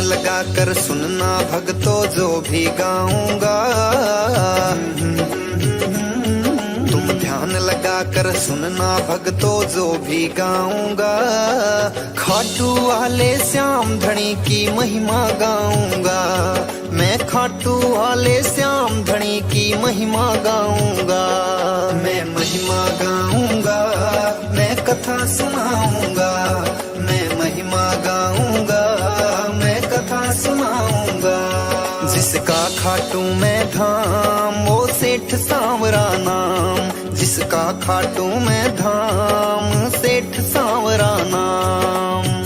लगा कर सुनना भक्तों जो भी गाऊंगा। तुम ध्यान लगा कर सुनना भक्तों जो भी गाऊंगा। खाटू वाले श्याम धनी की महिमा गाऊंगा। मैं खाटू वाले श्याम धनी की महिमा गाऊंगा। मैं महिमा गाऊंगा, मैं कथा सुनाऊंगा। मैं महिमा गाऊंगा, मैं कथा सुनाऊंगा। जिसका खाटू में धाम वो सेठ सांवरा नाम। जिसका खाटू में धाम सेठ सांवरा नाम।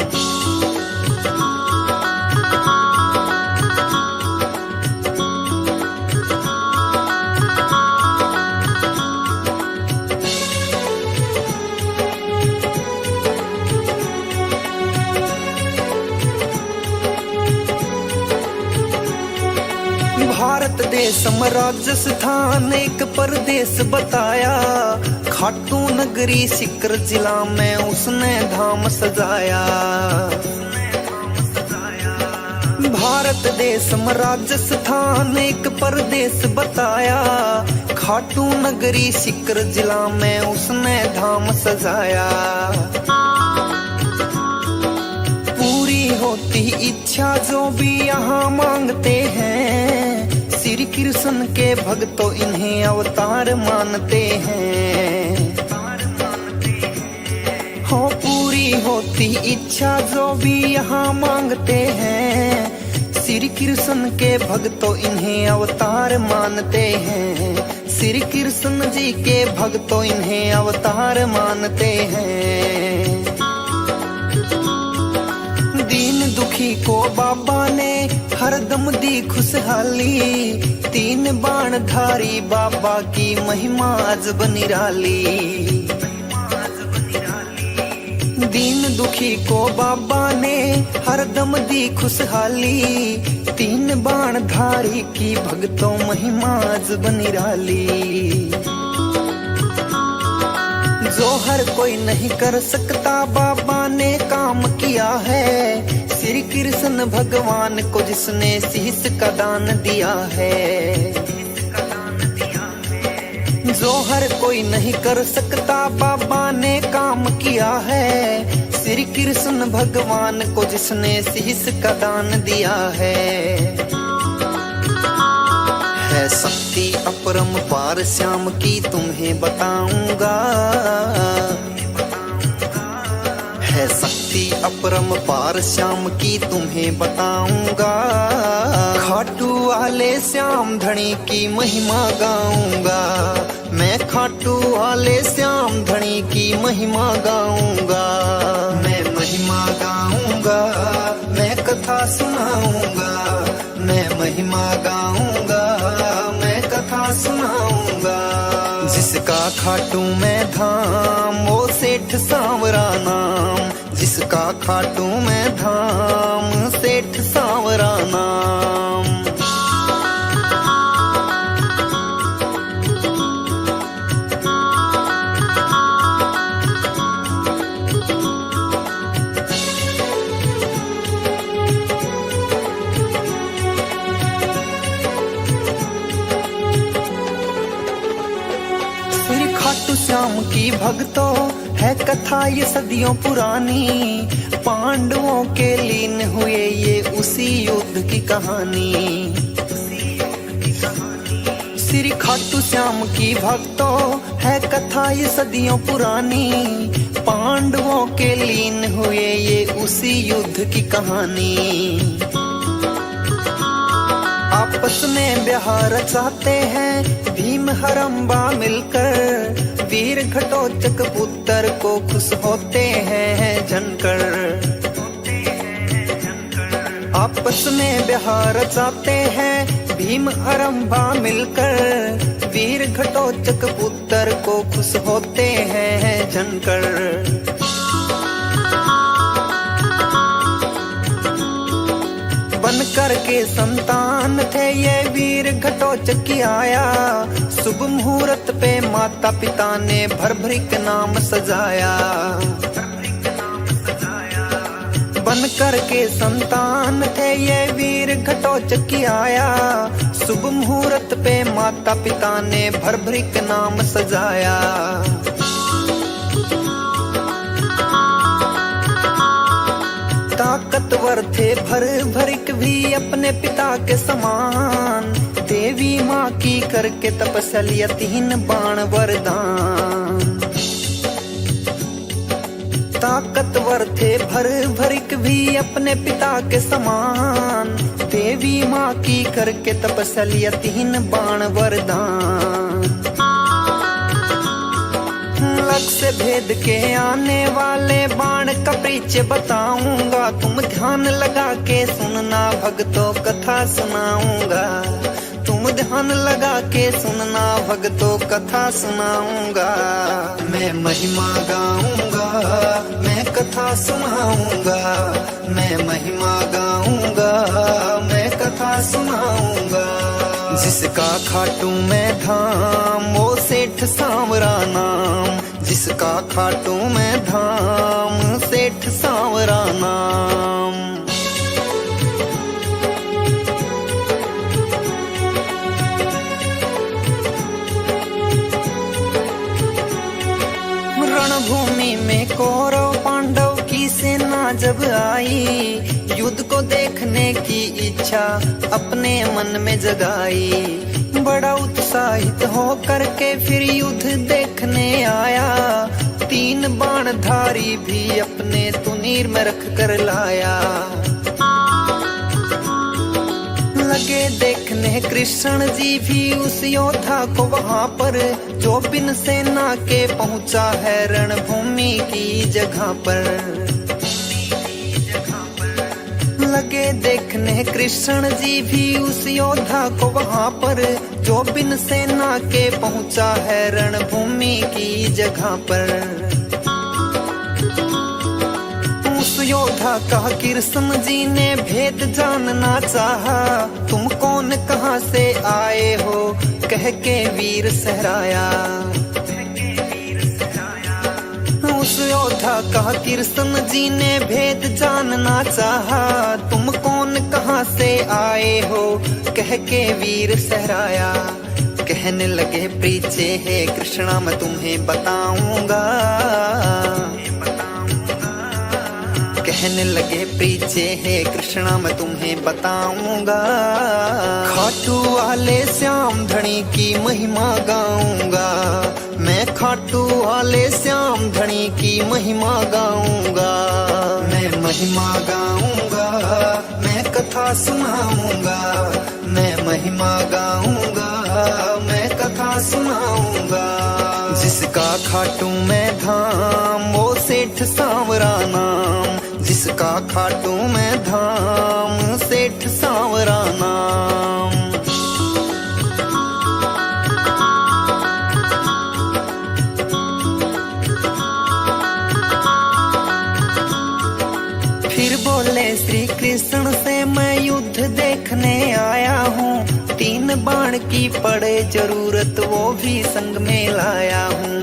भारत देश राजस्थान एक परदेश बताया। खाटू नगरी सिकर जिला में उसने धाम सजाया। भारत देश राजस्थान एक परदेश बताया। खाटू नगरी सिकर जिला में उसने धाम सजाया। पूरी होती इच्छा जो भी यहाँ मांगते हैं। श्री कृष्ण के भक्तों इन्हें अवतार मानते हैं। हो पूरी होती इच्छा जो भी यहाँ मांगते हैं। श्री कृष्ण के भक्तों इन्हें अवतार मानते हैं। श्री कृष्ण जी के भक्तों इन्हें अवतार मानते हैं। दीन दुखी को बाबा ने हरदम दी खुशहाली। तीन बाण धारी बाबा की महिमा अजब निराली। दीन दुखी को बाबा ने हरदम दी खुशहाली। तीन बाण धारी की भक्तों महिमा अजब निराली। जो हर कोई नहीं कर सकता बाबा ने काम किया है। श्री कृष्ण भगवान को जिसने शीश का दान दिया है। जो हर कोई नहीं कर सकता बाबा ने काम किया है। श्री कृष्ण भगवान को जिसने शीश का दान दिया है। शक्ति अपरंपार श्याम की तुम्हें बताऊंगा। है शक्ति अपरंपार श्याम की तुम्हें बताऊंगा। खाटू वाले श्याम धनी की महिमा गाऊंगा। मैं खाटू वाले श्याम धनी की महिमा गाऊंगा। मैं महिमा गाऊंगा, मैं कथा सुनाऊंगा। मैं महिमा गाऊंगा, मैं कथा सुनाऊंगा। जिसका खाटू में धाम वो सेठ सांवरा नाम। जिसका खाटू में धाम सेठ सांवरा नाम। खाटू श्याम की भक्तों है कथा ये सदियों पुरानी। पांडवों के लीन हुए ये उसी युद्ध की कहानी। श्री खाटू श्याम की भक्तों है कथा ये सदियों पुरानी। पांडवों के लीन हुए ये उसी युद्ध की कहानी। आपस में ब्याह रचाते हैं भीम हरम्बा मिलकर। वीर घटोत्कच पुत्र को खुश होते हैं जनकर। आपस में ब्याह रचाते हैं भीम हरम्बा मिलकर। वीर घटोत्कच पुत्र को खुश होते हैं जनकर। बनकर के संतान थे ये वीर घटोत्कच आया। शुभ मुहूर्त पे माता पिता ने भर भर के नाम सजाया। बन शोण करके संतान थे ये वीर घटोत्कच आया। शुभ मुहूर्त पे माता पिता ने भरभरी नाम सजाया। ताकतवर थे भरभरिक भी अपने पिता के समान। देवी माँ की करके तपस्या 3 बाण वरदान। ताकतवर थे भरभरिक भी अपने पिता के समान। देवी माँ की करके तपस्या 3 बाण वरदान। लक्ष्य भेद के आने वाले बाण का परिचय बताऊंगा। तुम ध्यान लगा के सुनना भक्तों कथा सुनाऊंगा। तुम ध्यान लगा के सुनना भक्तों कथा सुनाऊंगा। मैं महिमा गाऊंगा, मैं कथा सुनाऊंगा। मैं महिमा गाऊंगा, मैं कथा सुनाऊंगा। जिसका खाटू में धाम वो सेठ सांवरा नाम। जिसका खाटू में धाम सेठ सांवरा नाम। रणभूमि में कौरव पांडव की सेना जब आई। युद्ध को देखने की इच्छा अपने मन में जगाई। बड़ा उत्साहित हो करके फिर युद्ध देखने आया। 3 बाणधारी भी अपने तुनीर में रख कर लाया। लगे देखने कृष्ण जी भी उस योद्धा को वहां पर, जो बिन सेना के पहुंचा है रणभूमि की जगह पर। लगे देखने कृष्ण जी भी उस योद्धा को वहां पर, जो बिन सेना के पहुंचा है रणभूमि की जगह पर। उस योद्धा का कृष्ण जी ने भेद जानना चाहा। तुम कौन कहां से आए हो कह के वीर सहराया। उस योद्धा का कृष्ण जी ने भेद जानना चाहा। तुम कौन कहां से आए हो कह के वीर सहराया। कहने लगे प्रीचे है कृष्णा मैं तुम्हें बताऊंगा। कहने लगे प्रीचे है कृष्णा मैं तुम्हें बताऊंगा। खाटू वाले श्याम धनी की महिमा गाऊंगा। मैं खाटू वाले श्याम धनी की महिमा गाऊंगा। मैं महिमा गाऊंगा, मैं कथा सुनाऊंगा। मैं महिमा गाऊंगा, मैं कथा सुनाऊंगा। जिसका खाटू में धाम वो सेठ सांवरा नाम। जिसका खाटू में धाम सेठ सांवरा नाम। फिर बोले श्री कृष्ण से मैं युद्ध देखने आया हूँ। 3 बाण की पड़े जरूरत वो भी संग में लाया हूँ।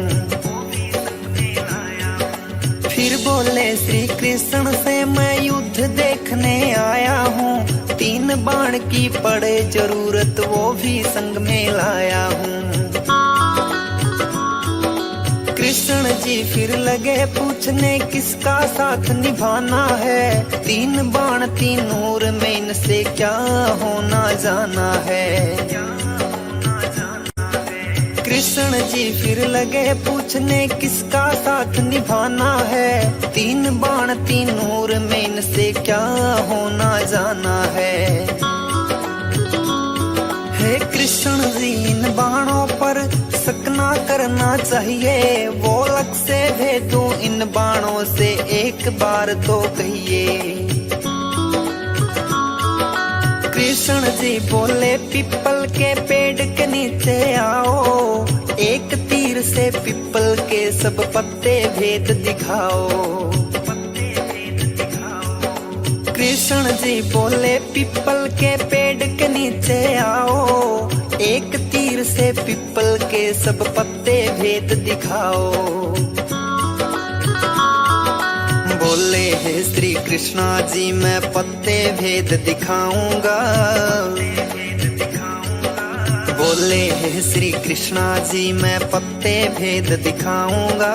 फिर बोले श्री कृष्ण से मैं युद्ध देखने आया हूँ। 3 बाण की पड़े जरूरत वो भी संग में लाया हूँ। कृष्ण जी फिर लगे पूछने किसका साथ निभाना है। 3 बाण 3 नूर में इनसे क्या होना जाना है। कृष्ण जी फिर लगे पूछने किसका साथ निभाना है। 3 बाण 3 नूर में इनसे क्या होना जाना है। हे कृष्ण जी इन बाणों पर शक ना करना चाहिए। वो लक्ष्य भेदो इन बाणों से एक बार तो कहिए। कृष्ण जी बोले पिपल के पेड़ के नीचे आओ। एक तीर से पिपल के सब पत्ते भेद दिखाओ। कृष्ण जी बोले पिपल के पेड़ के नीचे आओ। एक तीर से पिपल के सब पत्ते भेद दिखाओ। बोले हे श्री कृष्ण कृष्णा जी मैं पत्ते भेद दिखाऊंगा। बोले हे श्री कृष्णा जी मैं पत्ते भेद दिखाऊंगा।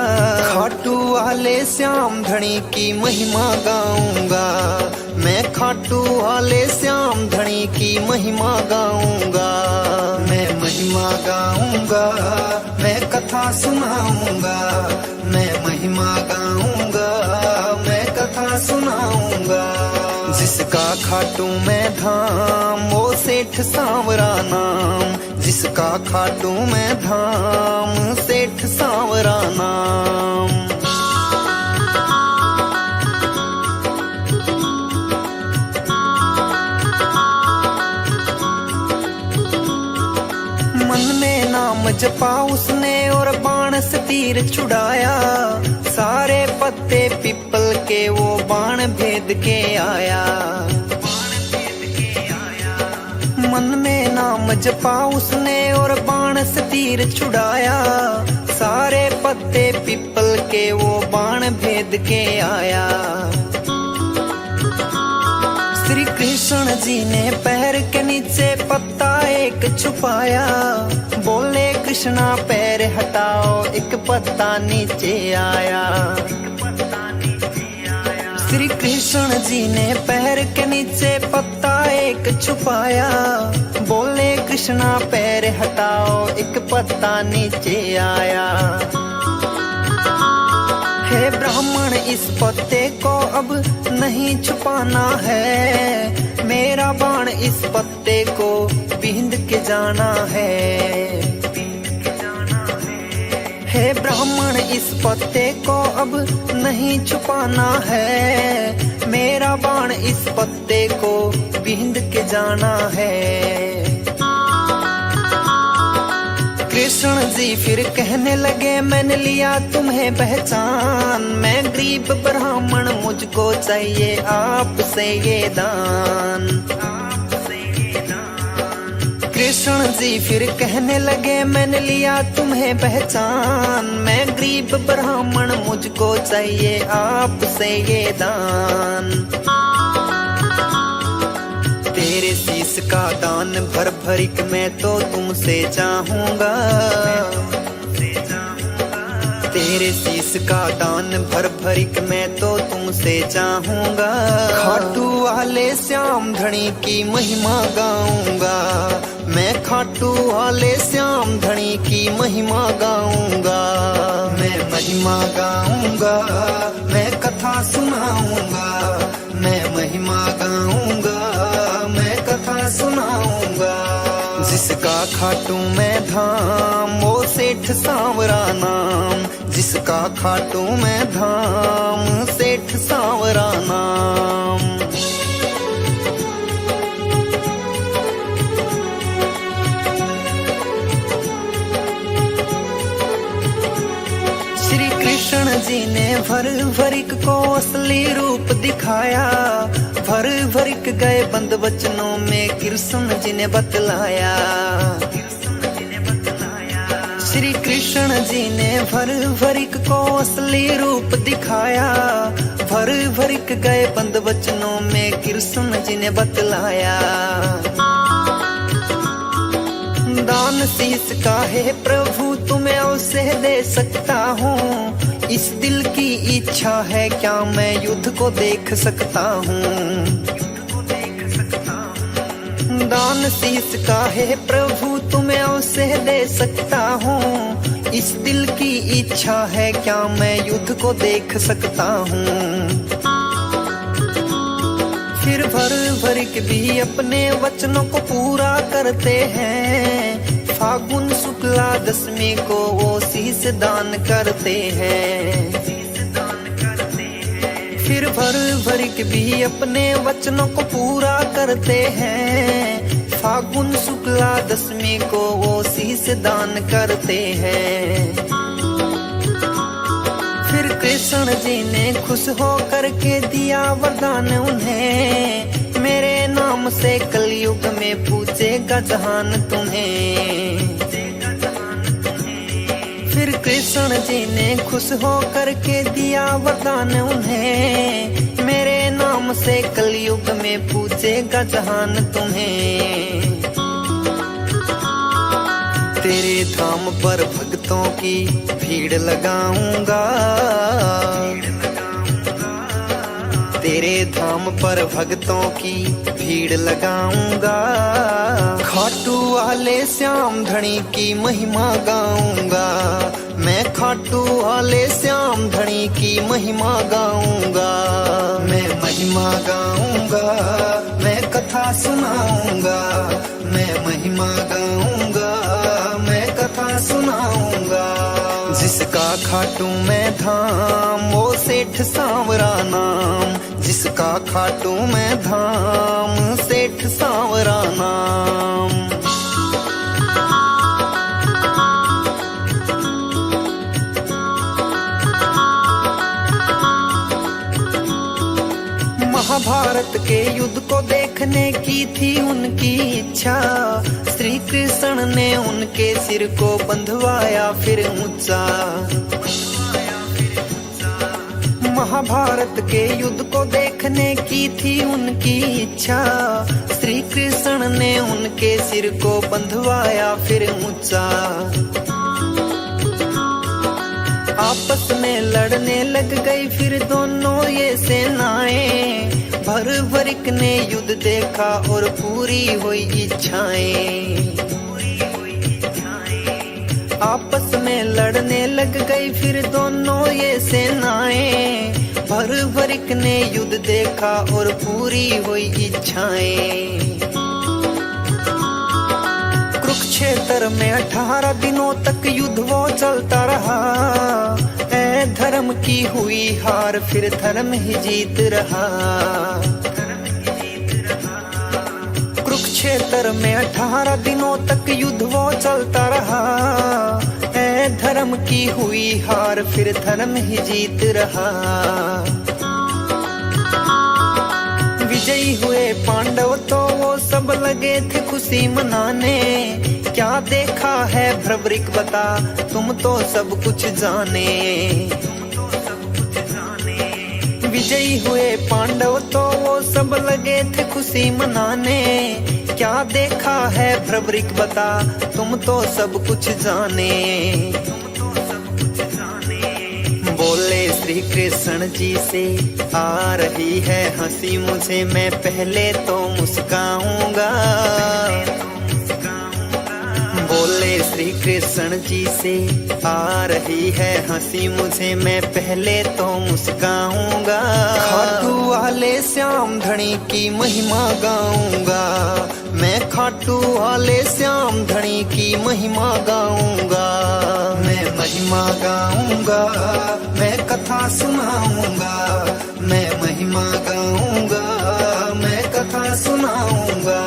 खाटू वाले श्याम धनी की महिमा गाऊंगा। मैं खाटू वाले श्याम धनी की महिमा गाऊंगा। मैं महिमा गाऊंगा, मैं कथा सुनाऊंगा। मैं महिमा गाऊंगा, मैं कथा सुनाऊंगा। जिसका खाटू में धाम वो सेठ सांवरा नाम। जिसका खाटू में धाम सेठ सांवरा नाम। मन में नाम जपा उसने और बाण से तीर छुड़ाया। सारे पत्ते पीपल के वो बाण भेद के आया। मन में नाम जपा उसने और बाण से तीर छुड़ाया। सारे पत्ते पीपल के वो बाण भेद के आया। श्री कृष्ण जी ने पैर के नीचे पत्ता एक छुपाया। बोले कृष्णा पैर हटाओ, एक पत्ता नीचे आया। श्री कृष्ण जी ने पैर के नीचे पत्ता एक छुपाया। बोले कृष्णा पैर हटाओ, एक पत्ता नीचे आया। हे ब्राह्मण इस पत्ते को अब नहीं छुपाना है। मेरा बाण इस पत्ते को बींध के जाना है। हे ब्राह्मण इस पत्ते को अब नहीं छुपाना है। मेरा बाण इस पत्ते को बींध के जाना है। कृष्ण जी फिर कहने लगे मैंने लिया तुम्हें पहचान। मैं गरीब ब्राह्मण मुझको चाहिए आपसे ये दान। कृष्ण जी फिर कहने लगे मैंने लिया तुम्हें पहचान। मैं गरीब ब्राह्मण मुझको चाहिए आपसे ये दान। तेरे शीश का दान भर भरिक मैं तो तुमसे चाहूंगा। तेरे शीश का दान भर भरिक मैं तो तुमसे चाहूंगा। खाटू वाले श्याम धनी की महिमा गाऊंगा। मैं खाटू वाले श्याम धनी की महिमा गाऊंगा। मैं महिमा गाऊंगा, मैं कथा सुनाऊंगा। मैं महिमा गाऊंगा, मैं कथा सुनाऊंगा। जिसका खाटू में धाम वो सेठ सांवरा नाम। जिसका खाटू में धाम सेठ सांवरा नाम। श्री कृष्ण जी ने भर भरिक को असली रूप दिखाया। भर भरिक गए बंद वचनों में कृष्ण जी ने बतलाया। श्री कृष्ण जी ने भर भरिक को असली रूप दिखाया। भर भरिक गए बंद वचनों में कृष्ण जी ने बतलाया। दान शीश का है प्रभु तुम्हें उसे दे सकता हूँ। इस दिल की इच्छा है क्या मैं युद्ध को देख सकता हूँ। दान शीश का है प्रभु तुम्हें उसे दे सकता हूँ। इस दिल की इच्छा है क्या मैं युद्ध को देख सकता हूँ। फिर भर भरिक भी अपने वचनों को पूरा करते हैं। फागुन शुक्ला दशमी को वो शीश दान करते हैं। फिर भर भरिक भी अपने वचनों को पूरा करते हैं। फागुन शुक्ला दशमी को वो शीश दान करते हैं। फिर कृष्ण जी ने खुश हो करके दिया वरदान उन्हें। मेरे नाम से कलयुग में पूछेगा जहान तुम्हें। फिर कृष्ण जी ने खुश हो करके दिया वरदान उन्हें। मेरे नाम नाम से कलयुग में पूजेगा जहान तुम्हें। तेरे धाम पर भक्तों की भीड़ लगाऊंगा, तेरे धाम पर भक्तों की भीड़ लगाऊंगा। खाटू वाले श्याम धनी की महिमा गाऊंगा, मैं खाटू वाले श्याम धनी की महिमा गाऊंगा। मैं महिमा गाऊंगा, मैं कथा सुनाऊंगा, मैं महिमा गाऊंगा, मैं कथा सुनाऊंगा। जिसका खाटू मैं धाम वो सेठ सांवरा नाम, जिसका खाटू मैं धाम सेठ सांवरा नाम। महाभारत के युद्ध को देखने की थी उनकी इच्छा, श्री कृष्ण ने उनके सिर को बंधवाया फिर ऊंचा। महाभारत के युद्ध को देखने की थी उनकी इच्छा, श्री कृष्ण ने उनके सिर को बंधवाया फिर ऊंचा। आपस में लड़ने लग गई फिर दोनों ये सेनाएं, भर भरिक ने युद्ध देखा और पूरी हुई इच्छाएं। आपस में लड़ने लग गई फिर दोनों ये सेनाएं, भर भरिक ने युद्ध देखा और पूरी हुई इच्छाएं। कुरुक्षेत्र में 18 दिनों तक युद्ध वो चलता रहा, ऐ धर्म की हुई हार फिर धर्म ही जीत रहा। कुरुक्षेत्र में 18 दिनों तक युद्ध वो चलता रहा, ऐ धर्म की हुई हार फिर धर्म ही जीत रहा। विजयी हुए पांडव तो वो सब लगे थे खुशी मनाने, क्या देखा है भ्रवरिक बता तुम तो सब कुछ जाने। विजयी हुए पांडव तो वो सब लगे थे खुशी मनाने, क्या देखा है भ्रवरिक बता तुम तो सब कुछ जाने। बोले श्री कृष्ण जी से आ रही है हंसी मुझे, मैं पहले तो मुस्काऊंगा। बोले श्री कृष्ण जी से आ रही है हंसी मुझे, मैं पहले तो मुस्काऊंगा। खाटू वाले श्याम धनी की महिमा गाऊंगा, मैं खाटू वाले श्याम धनी की महिमा गाऊंगा। मैं महिमा गाऊंगा, मैं कथा सुनाऊंगा, मैं महिमा गाऊंगा, मैं कथा सुनाऊंगा।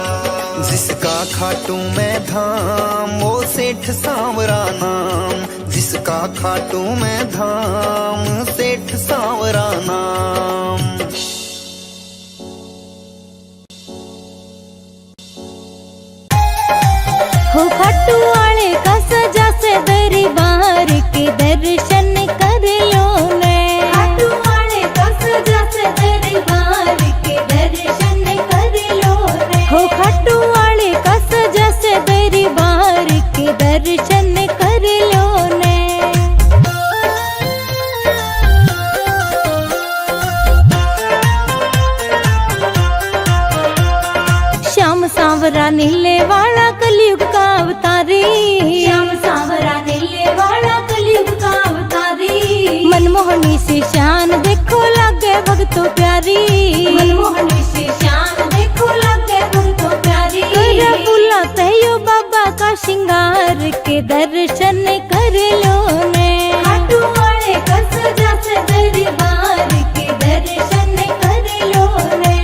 जिसका खाटू मैं धाम वो सेठ सांवरा नाम, जिसका खाटू मैं धाम सेठ सांवरा नाम। हो खाटू वाले का सजा से दरबार के दर्शन कर लो ने। खाटू वाले का सजा से दरबार के दर्शन कर लो ने। हो खाटू वाले का सजा से दरबार के दर्शन कर लो ने। श्याम सांवरा नीले वाला कलयुग का अवतारी, श्याम सांवरा नीले वाला कलयुग का अवतारी। मनमोहनी से शान देखो लगे भक्तों प्यारी, मनमोहनी से शान देखो लगे भक्तों प्यारी। कर बुलाते यो बाबा का श्रृंगार के दर्शन कर लो ने। खाटू वाले का सजा से दरबार के दर्शन कर लो ने।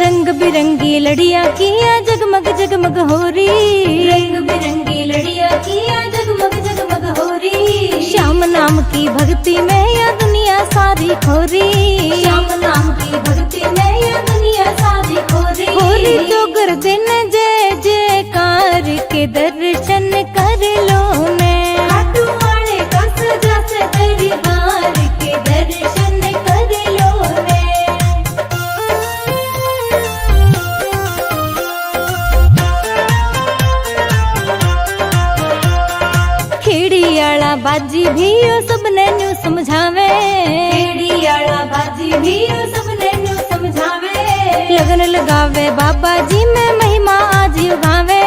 रंग बिरंगी लड़िया किया जगमग जगमग हो रही, रंग बिरंगी लड़िया किया जगमग जगमग हो रही। श्याम नाम की भक्ति में यह दुनिया सारी खोरी, श्याम नाम की भक्ति में यह दुनिया सारी खोरी। खोरी तो गर्दन जय जयकार के दर्शन कर बाजी भी ओ सबने न्यू समझावे, खेड़ी आला बाजी भी ओ सबने न्यू समझावे। लगन लगावे बाबा जी में महिमा आज गावे,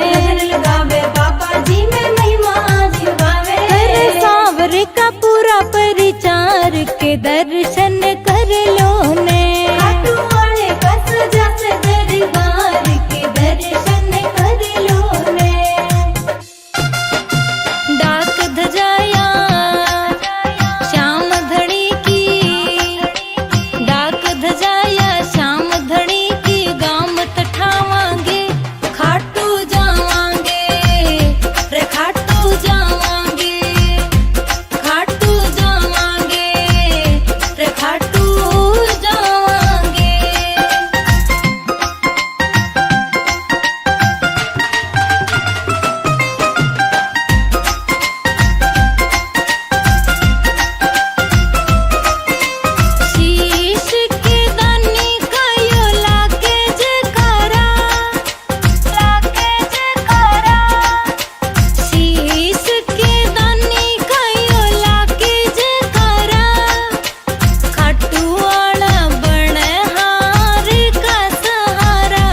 लगन लगावे बाबा जी में महिमा आज गावे। कर सांवरे का पूरा परिचार के दर्शन कर लो ने, खाटू वाले का सजा से दरबार के दर्शन कर लो ने। डाक धजाया श्याम धड़ी की, डाक धजाया श्याम धड़ी की, गाम तठावांगे खाटू जावांगे रे, खाटू जावांगे, खाटू जावांगे रे, खाटू जावांगे। शीश के दानी कायो लागे जयकारा, लागे जयकारा। शीश के दानी कायो लागे जयकारा, खाटू वाला बने हार का सहारा।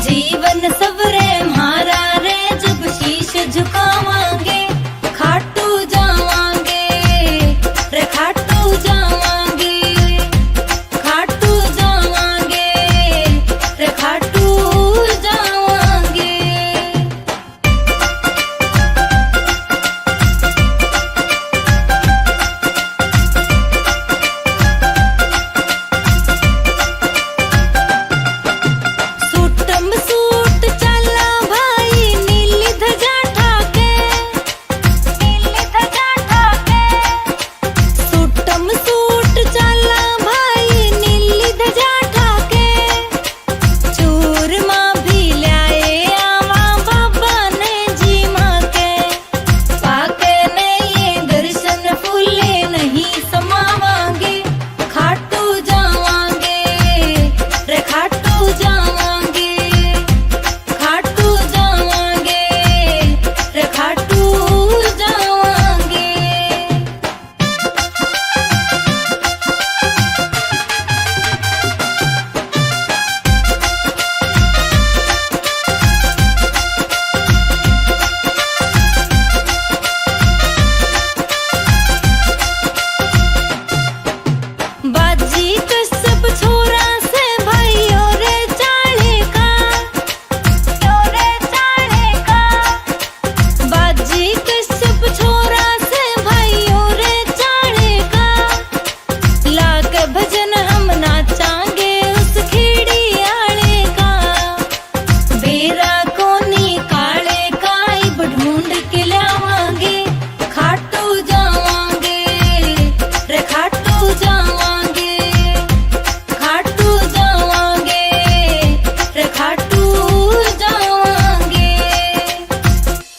जीवन सवरे